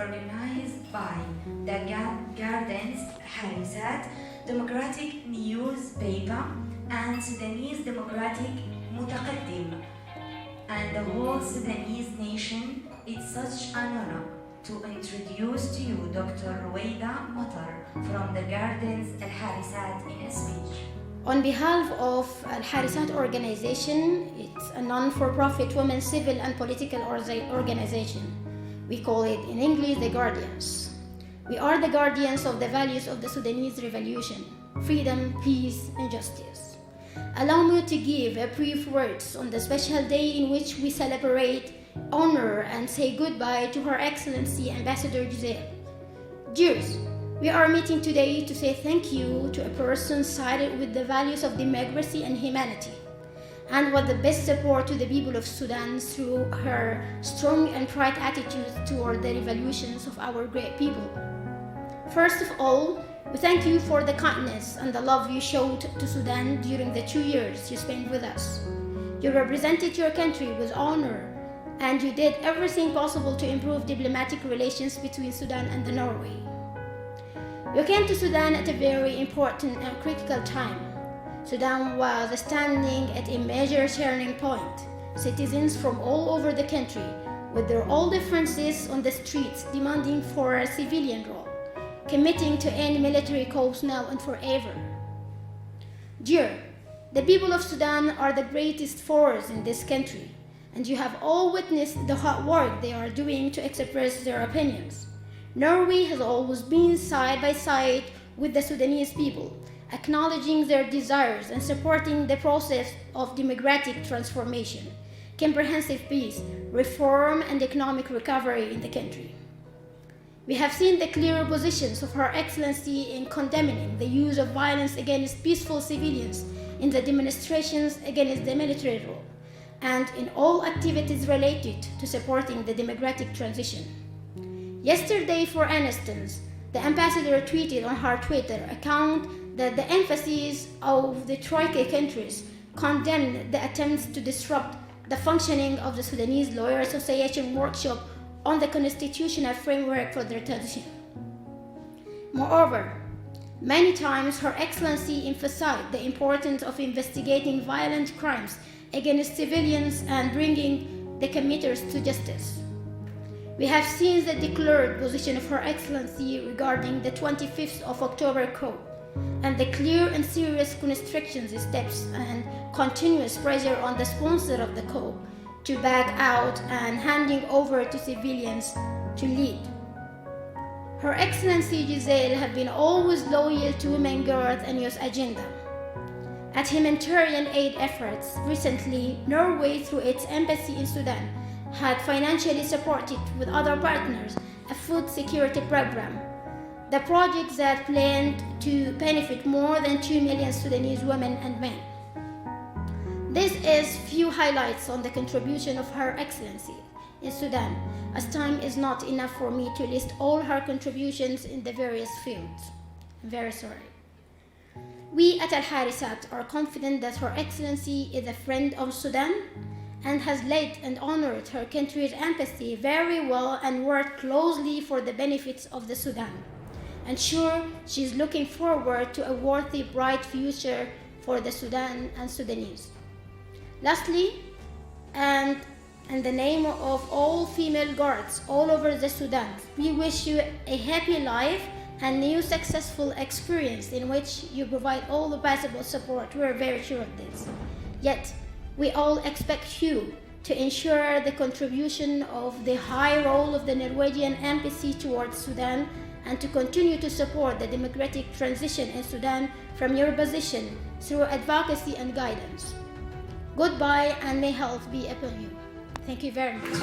organized by the Gardens ALHARISAT, Democratic Newspaper, and Sudanese Democratic MOTAGADIM, and the whole Sudanese nation. It's such an honor to introduce to you Dr. وداع from the Gardens ALHARISAT in a speech. On behalf of ALHARISAT organization, it's a non-for-profit women's civil and political organization. We call it in English the Guardians. We are the guardians of the values of the Sudanese revolution: freedom, peace, and justice. Allow me to give a brief words on the special day in which we celebrate, honor, and say goodbye to Her Excellency Ambassador Gheziel. Dears, we are meeting today to say thank you to a person sided with the values of democracy and humanity, and with the best support to the people of Sudan through her strong and bright attitude toward the revolutions of our great people. First of all, we thank you for the kindness and the love you showed to Sudan during the 2 years you spent with us. You represented your country with honor, and you did everything possible to improve diplomatic relations between Sudan and Norway. You came to Sudan at a very important and critical time. Sudan was standing at a major turning point. Citizens from all over the country, with their old differences on the streets, demanding for a civilian role, committing to end military coups now and forever. Dear, the people of Sudan are the greatest force in this country, and you have all witnessed the hard work they are doing to express their opinions. Norway has always been side by side with the Sudanese people, acknowledging their desires and supporting the process of democratic transformation, comprehensive peace, reform, and economic recovery in the country. We have seen the clear positions of Her Excellency in condemning the use of violence against peaceful civilians in the demonstrations against the military rule, and in all activities related to supporting the democratic transition. Yesterday, for instance, the ambassador tweeted on her Twitter account that the emphasis of the Troika countries condemned the attempts to disrupt the functioning of the Sudanese Lawyer Association workshop on the constitutional framework for their transition. Moreover, many times Her Excellency emphasized the importance of investigating violent crimes against civilians and bringing the committers to justice. We have seen the declared position of Her Excellency regarding the 25th of October coup, and the clear and serious constrictions, steps, and continuous pressure on the sponsor of the coup to back out and handing over to civilians to lead. Her Excellency Gheziel have been always loyal to women guard and youth agenda. At humanitarian aid efforts, recently, Norway, through its embassy in Sudan, had financially supported with other partners a food security program. The project that planned to benefit more than 2 million Sudanese women and men. This is few highlights on the contribution of Her Excellency in Sudan, as time is not enough for me to list all her contributions in the various fields. I'm very sorry. We at ALHARISAT are confident that Her Excellency is a friend of Sudan and has led and honored her country's embassy very well and worked closely for the benefits of the Sudan. And sure, she is looking forward to a worthy, bright future for the Sudan and Sudanese. Lastly, and in the name of all female guards all over the Sudan, we wish you a happy life and new successful experience in which you provide all the possible support. We're very sure of this. Yet, we all expect you to ensure the contribution of the high role of the Norwegian embassy towards Sudan and to continue to support the democratic transition in Sudan from your position through advocacy and guidance. Goodbye, and may health be upon you. Thank you very much.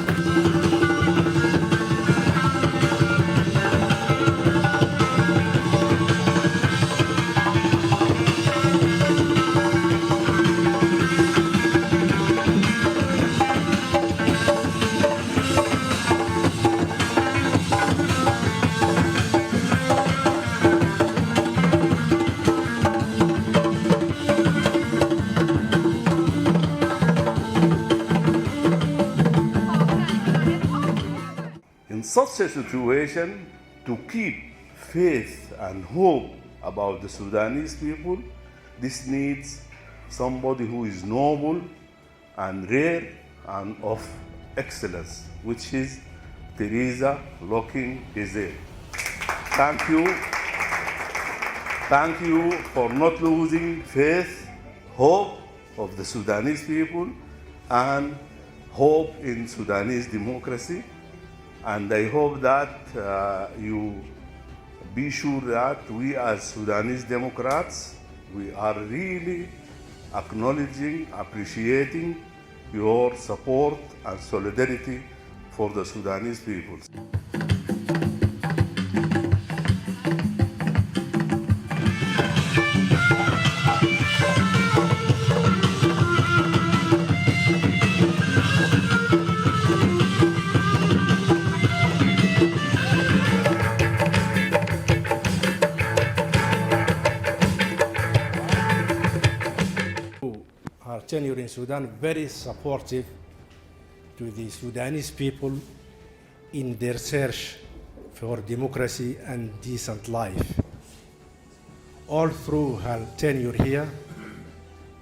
such a situation, to keep faith and hope about the Sudanese people, this needs somebody who is noble and rare and of excellence, which is Theresa Loken Gheziel. Thank you. Thank you for not losing faith, hope of the Sudanese people, and hope in Sudanese democracy. And I hope that you be sure that we as Sudanese Democrats, we are really acknowledging, appreciating your support and solidarity for the Sudanese people. Our tenure in Sudan very supportive to the Sudanese people in their search for democracy and decent life. All through her tenure here,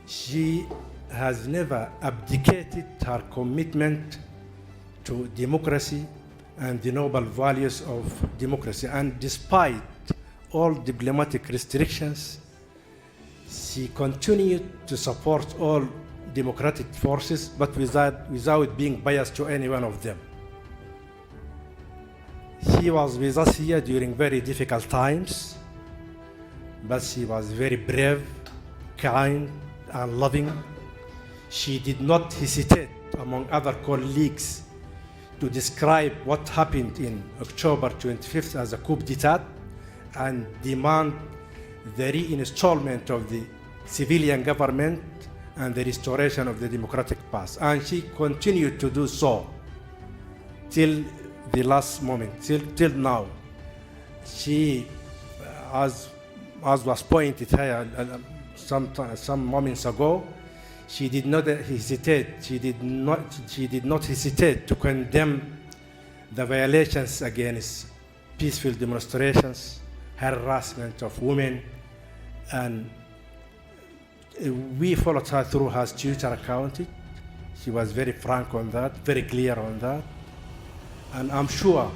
she has never abdicated her commitment to democracy and the noble values of democracy. And despite all diplomatic restrictions, she continued to support all democratic forces, but without being biased to any one of them. She was with us here during very difficult times, but she was very brave, kind, and loving. She did not hesitate, among other colleagues, to describe what happened in October 25th as a coup d'etat and demand the reinstallment of the civilian government and the restoration of the democratic path. And she continued to do so till the last moment, till now. She, as was pointed here some moments ago, she did not hesitate. She did not hesitate to condemn the violations against peaceful demonstrations, harassment of women, and we followed her through her Twitter account. She was very frank on that, very clear on that, and I'm sure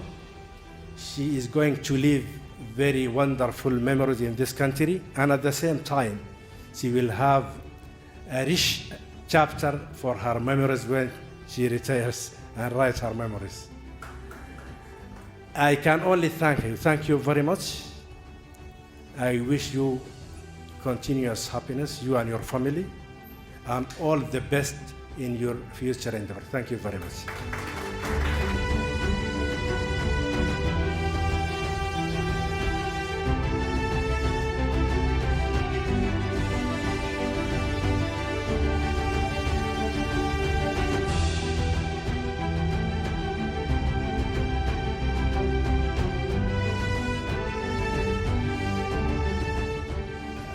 she is going to leave very wonderful memories in this country, and at the same time she will have a rich chapter for her memories when she retires and writes her memories. I can only thank you. Thank you very much. I wish you continuous happiness, you and your family, and all the best in your future endeavor. Thank you very much.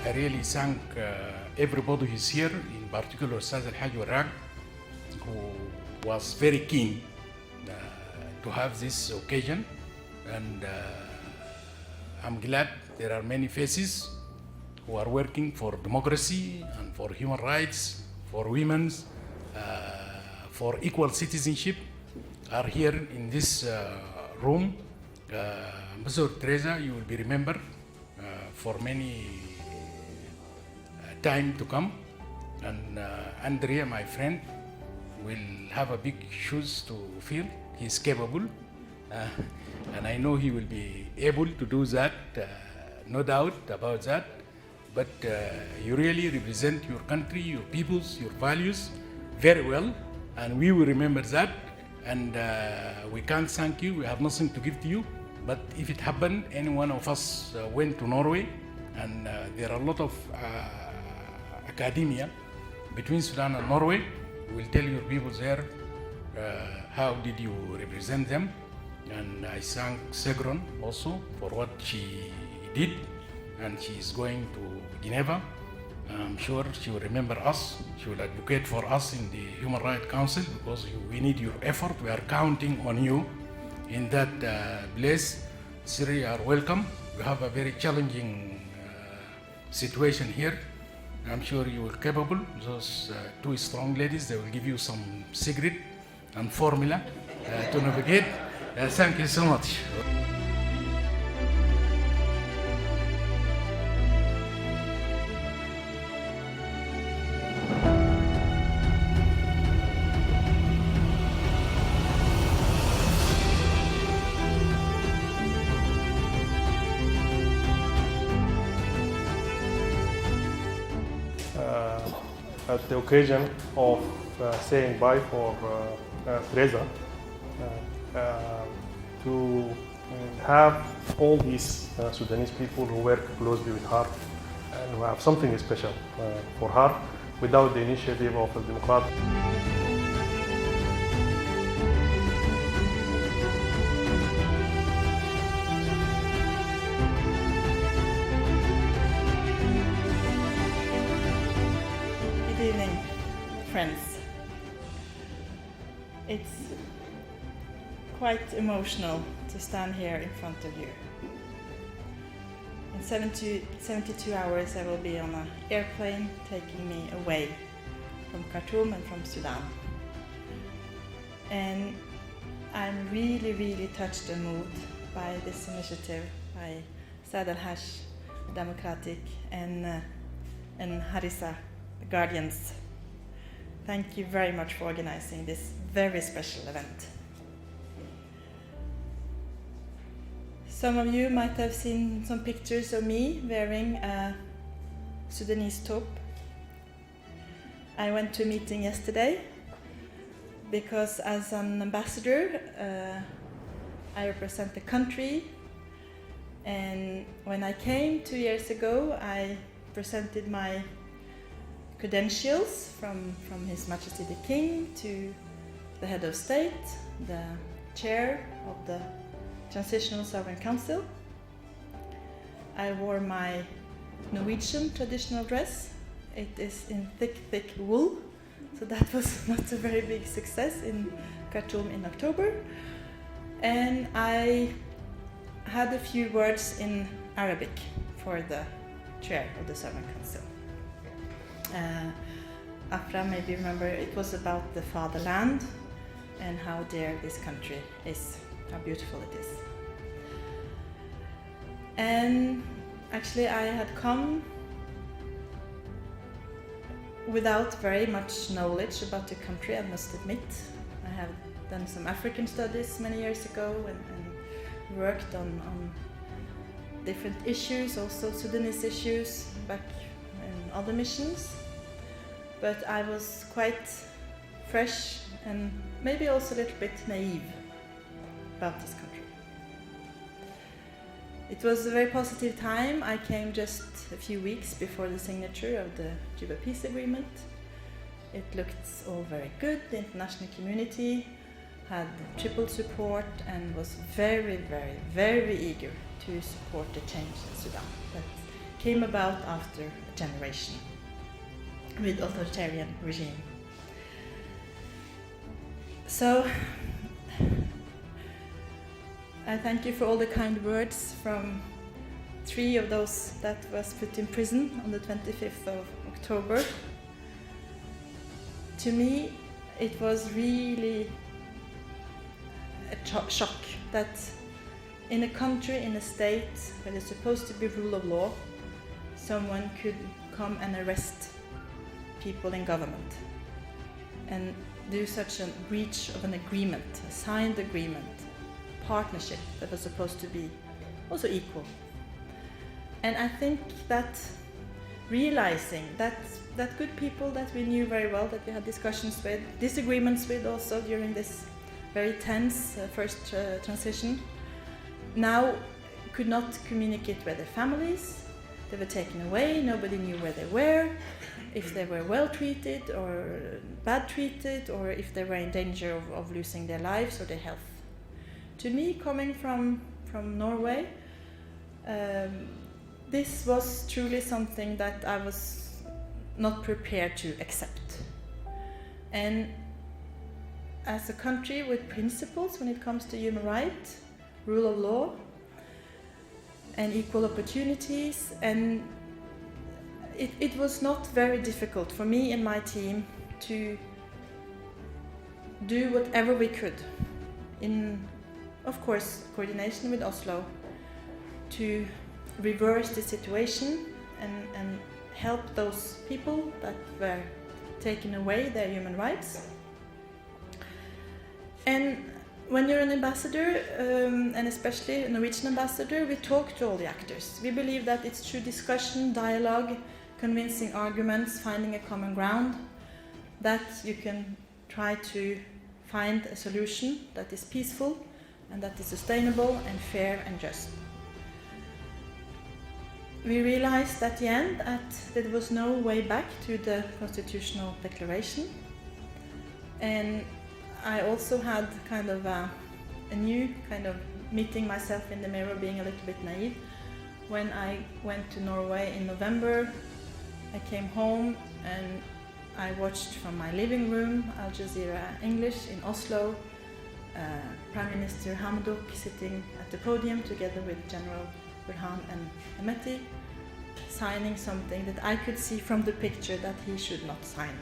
I really thank everybody who's here, in particular Ustaz Al-Haj Warraq, who was very keen to have this occasion, and I'm glad there are many faces who are working for democracy and for human rights, for women, for equal citizenship, are here in this room. Ambassador Theresa, you will be remembered for many time to come, and Andrea, my friend, will have a big shoes to fill. He's capable, and I know he will be able to do that, no doubt about that. But you really represent your country, your peoples, your values very well, and we will remember that, and we can't thank you. We have nothing to give to you, but if it happened, any one of us went to Norway, and there are a lot of academia between Sudan and Norway. We will tell your people there how did you represent them, and I thank Segron also for what she did, and she is going to Geneva. I'm sure she will remember us. She will advocate for us in the Human Rights Council, because we need your effort. We are counting on you in that place. Sir, you are welcome. We have a very challenging situation here. I'm sure you are capable. Those two strong ladies, they will give you some secret and formula to navigate. Thank you so much. At the occasion of saying bye for Theresa, to have all these Sudanese people who work closely with her and who have something special for her without the initiative of the Democratic. Good evening, friends. It's quite emotional to stand here in front of you. In 72 hours I will be on an airplane taking me away from Khartoum and from Sudan. And I'm really touched and moved by this initiative by ALHARISAT, Democratic and ALHARISAT Guardians. Thank you very much for organizing this very special event. Some of you might have seen some pictures of me wearing a Sudanese top. I went to a meeting yesterday because as an ambassador I represent the country, and when I came 2 years ago I presented my credentials from His Majesty the King to the head of state, the chair of the Transitional Sovereign Council. I wore my Norwegian traditional dress. It is in thick wool, so that was not a very big success in Khartoum in October. And I had a few words in Arabic for the chair of the Sovereign Council. Afra, maybe remember, it was about the fatherland and how dear this country is, how beautiful it is. And actually I had come without very much knowledge about the country, I must admit. I have done some African studies many years ago and worked on different issues, also Sudanese issues back in other missions. But I was quite fresh and maybe also a little bit naive about this country. It was a very positive time. I came just a few weeks before the signature of the Juba Peace Agreement. It looked all very good. The international community had triple support and was very eager to support the change in Sudan that came about after a generation with authoritarian regime. So I thank you for all the kind words from 3 of those that was put in prison on the 25th of October. To me, it was really a shock that in a country, in a state where there's supposed to be rule of law, someone could come and arrest people in government and do such a breach of an agreement, a signed agreement, partnership that was supposed to be also equal. And I think that realizing that good people that we knew very well, that we had discussions with, disagreements with also during this very tense first transition, now could not communicate with their families. They were taken away, nobody knew where they were, if they were well treated or bad treated, or if they were in danger of losing their lives or their health. To me, coming from Norway, this was truly something that I was not prepared to accept. And as a country with principles when it comes to human rights, rule of law, and equal opportunities. And it was not very difficult for me and my team to do whatever we could, in, of course, coordination with Oslo, to reverse the situation and help those people that were taking away their human rights. And when you're an ambassador, and especially a Norwegian ambassador, we talk to all the actors. We believe that it's through discussion, dialogue, convincing arguments, finding a common ground, that you can try to find a solution that is peaceful and that is sustainable and fair and just. We realized at the end that there was no way back to the constitutional declaration, and I also had kind of a new kind of meeting myself in the mirror, being a little bit naive. When I went to Norway in November, I came home and I watched from my living room Al Jazeera English in Oslo, Prime Minister Hamdok sitting at the podium together with General Burhan and Hemeti, signing something that I could see from the picture that he should not sign,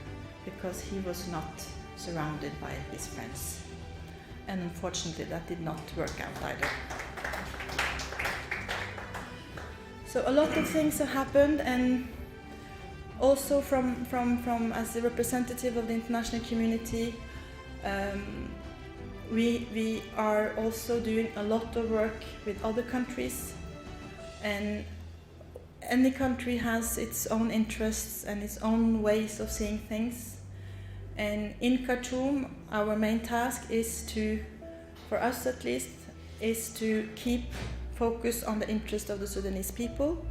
because he was not surrounded by his friends. And unfortunately that did not work out either. So a lot of things have happened, and also from as a representative of the international community, we are also doing a lot of work with other countries, and any country has its own interests and its own ways of seeing things. And in Khartoum, our main task is to, for us at least, is to keep focus on the interest of the Sudanese people,